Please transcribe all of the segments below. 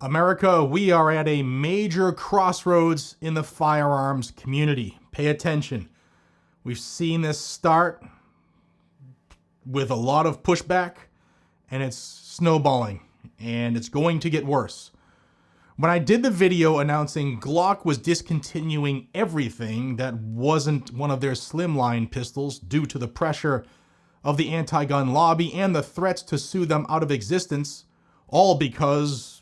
America, we are at a major crossroads in the firearms community. Pay attention. We've seen this start with a lot of pushback, and it's snowballing, and it's going to get worse. When I did the video announcing Glock was discontinuing everything that wasn't one of their slimline pistols due to the pressure of the anti-gun lobby and the threats to sue them out of existence, all because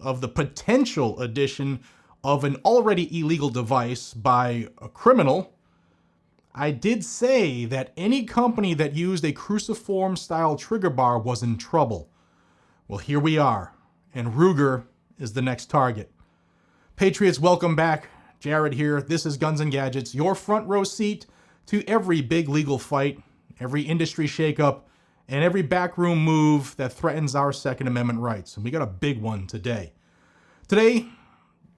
of the potential addition of an already illegal device by a criminal, I did say that any company that used a cruciform style trigger bar was in trouble. Well, here we are, and Ruger is the next target. Patriots, welcome back. Jared here. This is Guns and Gadgets, your front row seat to every big legal fight, every industry shakeup, and every backroom move that threatens our Second Amendment rights. And we got a big one today. Today,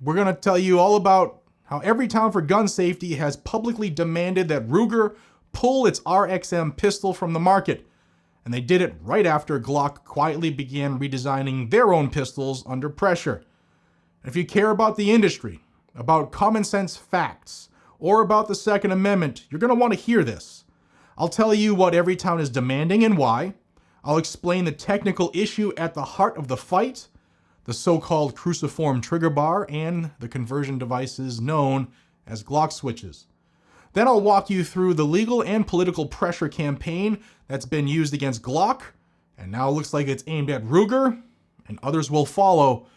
we're going to tell you all about how Everytown for gun safety has publicly demanded that Ruger pull its RXM pistol from the market. And they did it right after Glock quietly began redesigning their own pistols under pressure. If you care about the industry, about common sense facts, or about the Second Amendment, you're going to want to hear this. I'll tell you what Everytown is demanding and why. I'll explain the technical issue at the heart of the fight, the so-called cruciform trigger bar, and the conversion devices known as Glock switches. Then I'll walk you through the legal and political pressure campaign that's been used against Glock, and now looks like it's aimed at Ruger, and others will follow,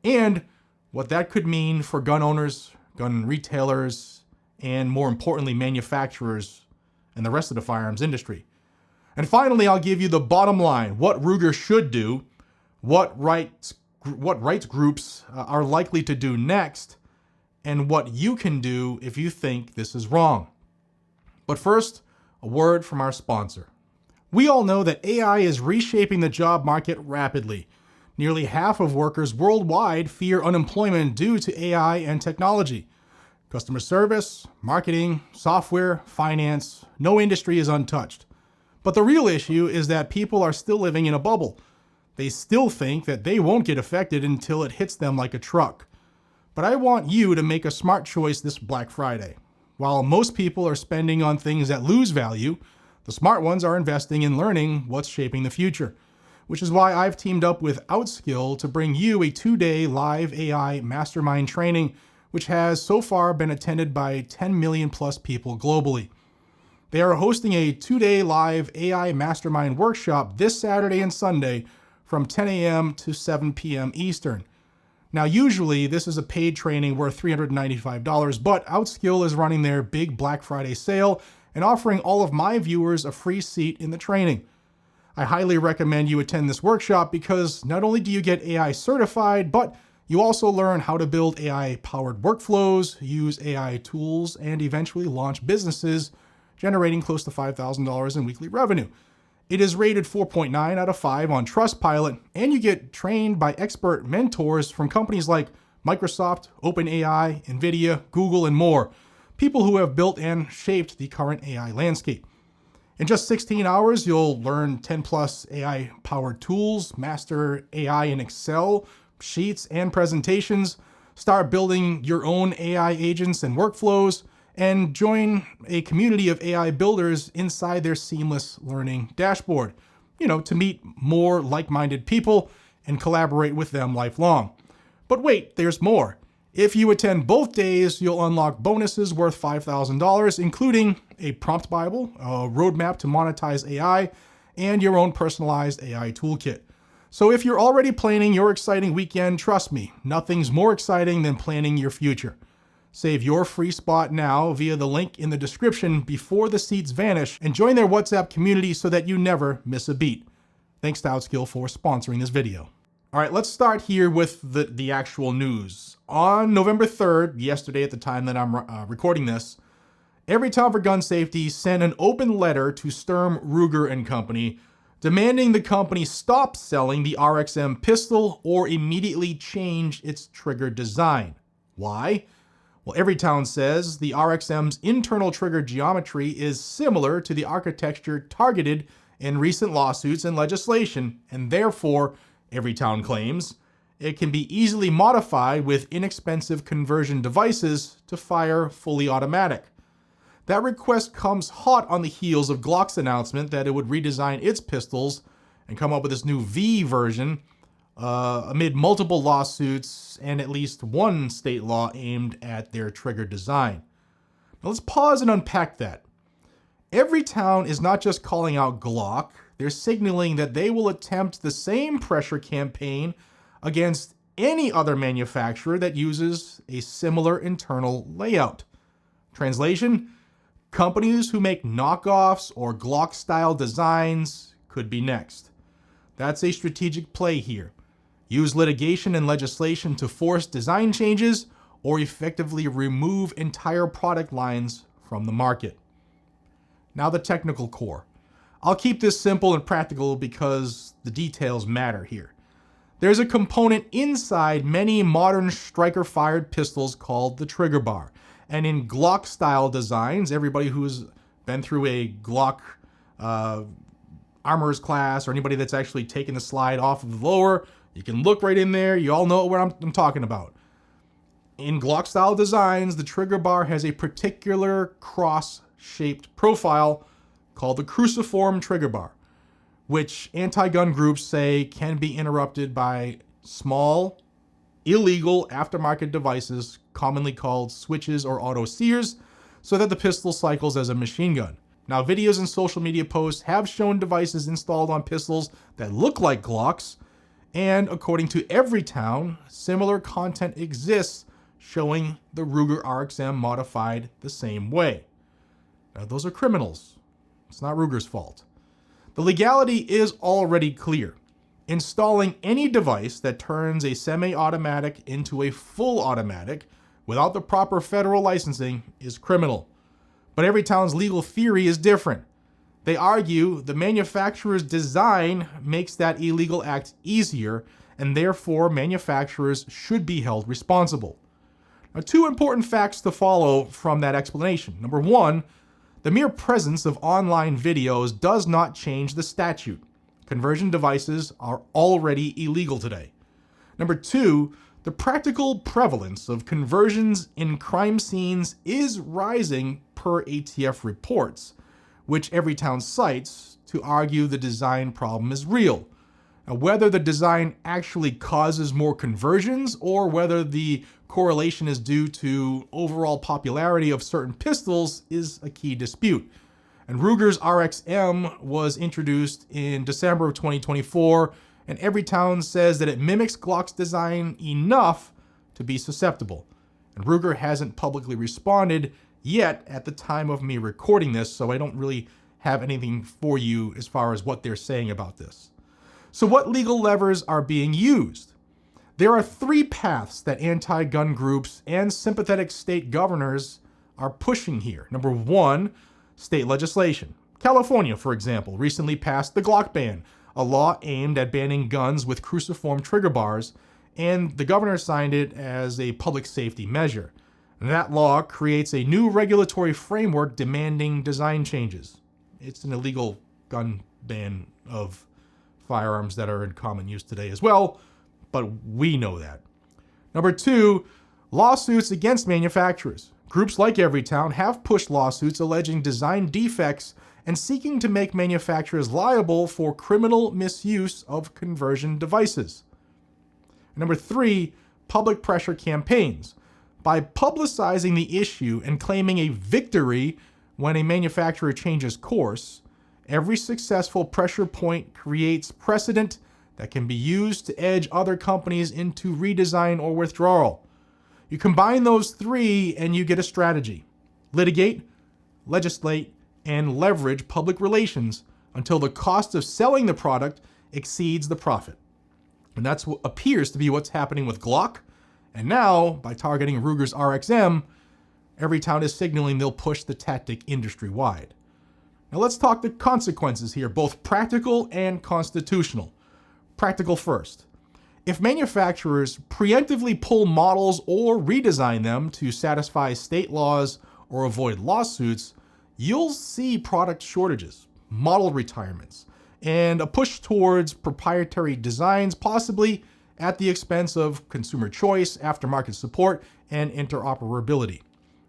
and what that could mean for gun owners, gun retailers, and more importantly, manufacturers and the rest of the firearms industry. And finally, I'll give you the bottom line, what Ruger should do, what rights groups are likely to do next, and what you can do if you think this is wrong. But first, a word from our sponsor. We all know that AI is reshaping the job market rapidly. Nearly half of workers worldwide fear unemployment due to AI and technology. Customer service, marketing, software, finance, no industry is untouched. But the real issue is that people are still living in a bubble. They still think that they won't get affected until it hits them like a truck. But I want you to make a smart choice this Black Friday. While most people are spending on things that lose value, the smart ones are investing in learning what's shaping the future. Which is why I've teamed up with Outskill to bring you a 2-day live AI mastermind training, which has so far been attended by 10 million plus people globally. They are hosting a 2-day live AI mastermind workshop this Saturday and Sunday from 10 a.m. to 7 p.m. Eastern. Now, usually this is a paid training worth $395, but Outskill is running their big Black Friday sale and offering all of my viewers a free seat in the training. I highly recommend you attend this workshop because not only do you get AI certified, but you also learn how to build AI-powered workflows, use AI tools, and eventually launch businesses generating close to $5,000 in weekly revenue. It is rated 4.9 out of 5 on Trustpilot, and you get trained by expert mentors from companies like Microsoft, OpenAI, NVIDIA, Google, and more. People who have built and shaped the current AI landscape. In just 16 hours, you'll learn 10 plus AI-powered tools, master AI in Excel, sheets, and presentations, start building your own AI agents and workflows, and join a community of AI builders inside their seamless learning dashboard, to meet more like-minded people and collaborate with them lifelong. But wait, there's more. If you attend both days, you'll unlock bonuses worth $5,000, including a prompt Bible, a roadmap to monetize AI, and your own personalized AI toolkit. So if you're already planning your exciting weekend, trust me, nothing's more exciting than planning your future. Save your free spot now via the link in the description before the seats vanish, and join their WhatsApp community so that you never miss a beat. Thanks to Outskill for sponsoring this video. All right, let's start here with the actual news. On November 3rd, yesterday at the time that I'm recording this, Everytown for Gun Safety sent an open letter to Sturm, Ruger & Company demanding the company stop selling the RXM pistol or immediately change its trigger design. Why? Well, Everytown says the RXM's internal trigger geometry is similar to the architecture targeted in recent lawsuits and legislation, and therefore, Everytown claims, it can be easily modified with inexpensive conversion devices to fire fully automatic. That request comes hot on the heels of Glock's announcement that it would redesign its pistols and come up with this new V version amid multiple lawsuits and at least one state law aimed at their trigger design. Now let's pause and unpack that. Everytown is not just calling out Glock, they're signaling that they will attempt the same pressure campaign against any other manufacturer that uses a similar internal layout. Translation: companies who make knockoffs or Glock-style designs could be next. That's a strategic play here. Use litigation and legislation to force design changes or effectively remove entire product lines from the market. Now the technical core. I'll keep this simple and practical because the details matter here. There's a component inside many modern striker-fired pistols called the trigger bar. And in Glock-style designs, everybody who's been through a Glock armorer's class or anybody that's actually taken the slide off of the lower, you can look right in there. You all know what I'm talking about. In Glock-style designs, the trigger bar has a particular cross-shaped profile called the cruciform trigger bar, which anti-gun groups say can be interrupted by small, illegal aftermarket devices commonly called switches or auto sears so that the pistol cycles as a machine gun. Now, videos and social media posts have shown devices installed on pistols that look like Glocks, and according to Everytown, similar content exists showing the Ruger RXM modified the same way. Now, those are criminals. It's not Ruger's fault. The legality is already clear. Installing any device that turns a semi-automatic into a full automatic without the proper federal licensing is criminal. But Everytown's legal theory is different. They argue the manufacturer's design makes that illegal act easier, and therefore manufacturers should be held responsible. Now, two important facts to follow from that explanation. Number one, the mere presence of online videos does not change the statute. Conversion devices are already illegal today. Number two, the practical prevalence of conversions in crime scenes is rising per ATF reports, which Everytown cites to argue the design problem is real. Now, whether the design actually causes more conversions or whether the correlation is due to overall popularity of certain pistols is a key dispute. And Ruger's RXM was introduced in December of 2024, and Everytown says that it mimics Glock's design enough to be susceptible. And Ruger hasn't publicly responded yet at the time of me recording this, so I don't really have anything for you as far as what they're saying about this. So what legal levers are being used? There are three paths that anti-gun groups and sympathetic state governors are pushing here. Number one, state legislation. California, for example, recently passed the Glock ban, a law aimed at banning guns with cruciform trigger bars, and the governor signed it as a public safety measure. That law creates a new regulatory framework demanding design changes. It's an illegal gun ban of firearms that are in common use today as well, but we know that. Number two, lawsuits against manufacturers. Groups like Everytown have pushed lawsuits alleging design defects and seeking to make manufacturers liable for criminal misuse of conversion devices. Number three, public pressure campaigns. By publicizing the issue and claiming a victory when a manufacturer changes course, every successful pressure point creates precedent that can be used to edge other companies into redesign or withdrawal. You combine those three and you get a strategy. Litigate, legislate, and leverage public relations until the cost of selling the product exceeds the profit. And that's what appears to be what's happening with Glock. And now, by targeting Ruger's RXM, Everytown is signaling they'll push the tactic industry-wide. Now let's talk the consequences here, both practical and constitutional. Practical first. If manufacturers preemptively pull models or redesign them to satisfy state laws or avoid lawsuits, you'll see product shortages, model retirements, and a push towards proprietary designs, possibly at the expense of consumer choice, aftermarket support, and interoperability.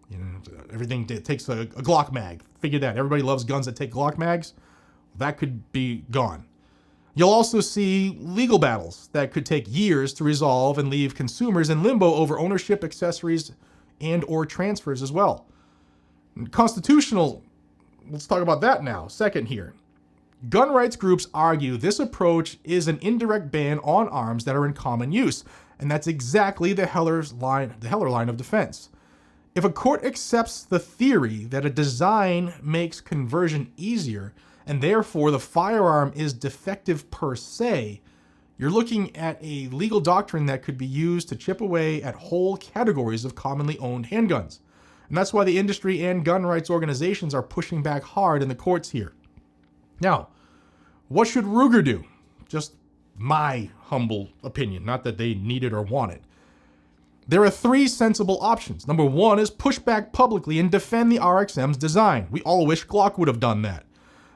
You know, everything takes a Glock mag. Figure that. Everybody loves guns that take Glock mags. That could be gone. You'll also see legal battles that could take years to resolve and leave consumers in limbo over ownership, accessories, and or transfers as well. Constitutional, let's talk about that now. Second here. Gun rights groups argue this approach is an indirect ban on arms that are in common use, and that's exactly the Heller line of defense. If a court accepts the theory that a design makes conversion easier, and therefore the firearm is defective per se, you're looking at a legal doctrine that could be used to chip away at whole categories of commonly owned handguns. And that's why the industry and gun rights organizations are pushing back hard in the courts here. Now, what should Ruger do? Just my humble opinion, not that they need it or want it. There are 3 sensible options. Number 1 is push back publicly and defend the RXM's design. We all wish Glock would have done that.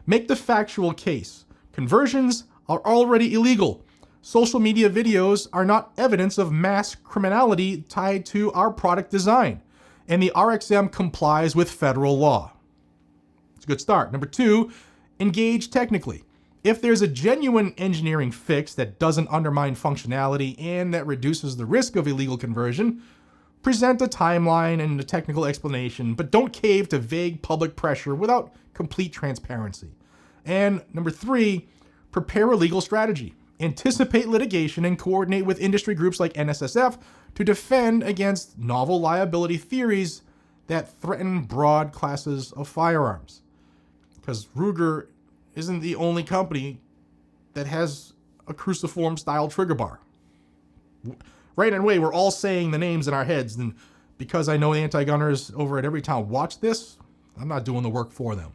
Make the factual case. Conversions are already illegal. Social media videos are not evidence of mass criminality tied to our product design, and the RXM complies with federal law. It's a good start. Number 2, engage technically. If there's a genuine engineering fix that doesn't undermine functionality and that reduces the risk of illegal conversion, present a timeline and a technical explanation, but don't cave to vague public pressure without complete transparency. And number 3, prepare a legal strategy. Anticipate litigation and coordinate with industry groups like NSSF to defend against novel liability theories that threaten broad classes of firearms. Because Ruger isn't the only company that has a cruciform style trigger bar. Right away, we're all saying the names in our heads, and because I know the anti-gunners over at Everytown watch this, I'm not doing the work for them.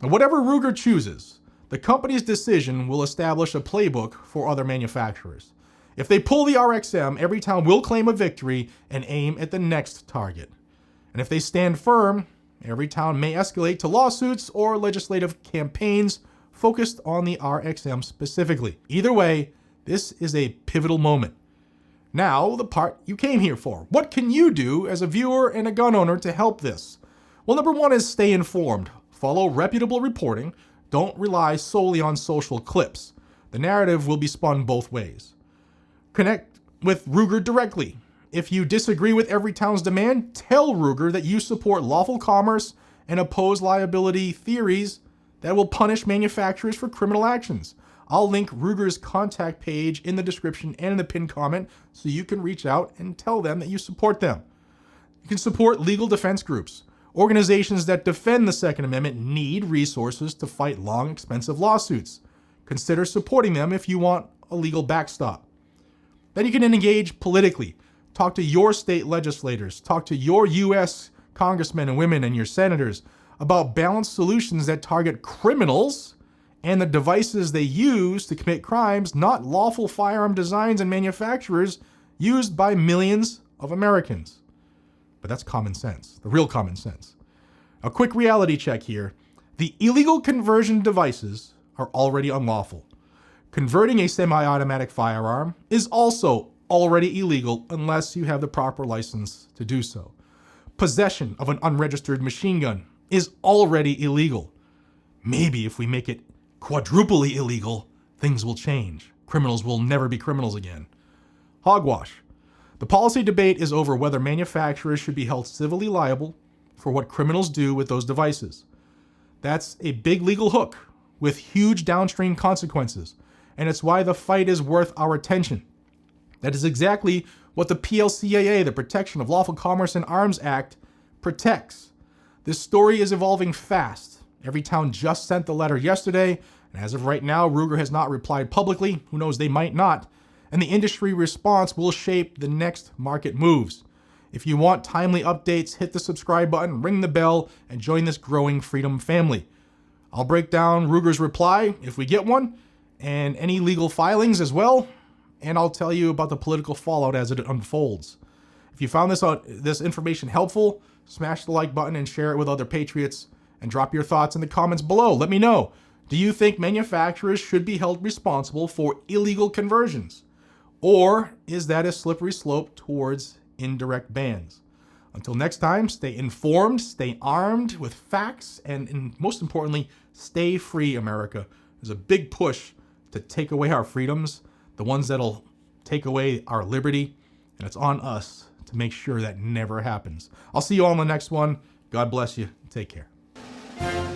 And whatever Ruger chooses, the company's decision will establish a playbook for other manufacturers. If they pull the RXM, Everytown will claim a victory and aim at the next target. And if they stand firm, Everytown may escalate to lawsuits or legislative campaigns focused on the RXM specifically. Either way, this is a pivotal moment. Now, the part you came here for. What can you do as a viewer and a gun owner to help this? Well, number 1 is stay informed. Follow reputable reporting. Don't rely solely on social clips. The narrative will be spun both ways. Connect with Ruger directly. If you disagree with Everytown's demand, tell Ruger that you support lawful commerce and oppose liability theories that will punish manufacturers for criminal actions. I'll link Ruger's contact page in the description and in the pinned comment so you can reach out and tell them that you support them. You can support legal defense groups. Organizations that defend the Second Amendment need resources to fight long, expensive lawsuits. Consider supporting them if you want a legal backstop. Then you can engage politically. Talk to your state legislators. Talk to your U.S. congressmen and women and your senators about balanced solutions that target criminals and the devices they use to commit crimes, not lawful firearm designs and manufacturers used by millions of Americans. But that's common sense, the real common sense. A quick reality check here. The illegal conversion devices are already unlawful. Converting a semi-automatic firearm is also already illegal unless you have the proper license to do so. Possession of an unregistered machine gun is already illegal. Maybe if we make it quadruply illegal, things will change. Criminals will never be criminals again. Hogwash. The policy debate is over whether manufacturers should be held civilly liable for what criminals do with those devices. That's a big legal hook with huge downstream consequences, and it's why the fight is worth our attention. That is exactly what the PLCAA, the Protection of Lawful Commerce in Arms Act, protects. This story is evolving fast. Everytown just sent the letter yesterday, and as of right now, Ruger has not replied publicly. Who knows, they might not. And the industry response will shape the next market moves. If you want timely updates, hit the subscribe button, ring the bell, and join this growing freedom family. I'll break down Ruger's reply, if we get one, and any legal filings as well, and I'll tell you about the political fallout as it unfolds. If you found this information helpful, smash the like button and share it with other patriots, and drop your thoughts in the comments below. Let me know. Do you think manufacturers should be held responsible for illegal conversions? Or is that a slippery slope towards indirect bans? Until next time, stay informed, stay armed with facts, and most importantly, stay free, America. There's a big push to take away our freedoms, the ones that'll take away our liberty, and it's on us to make sure that never happens. I'll see you all in the next one. God bless you. Take care.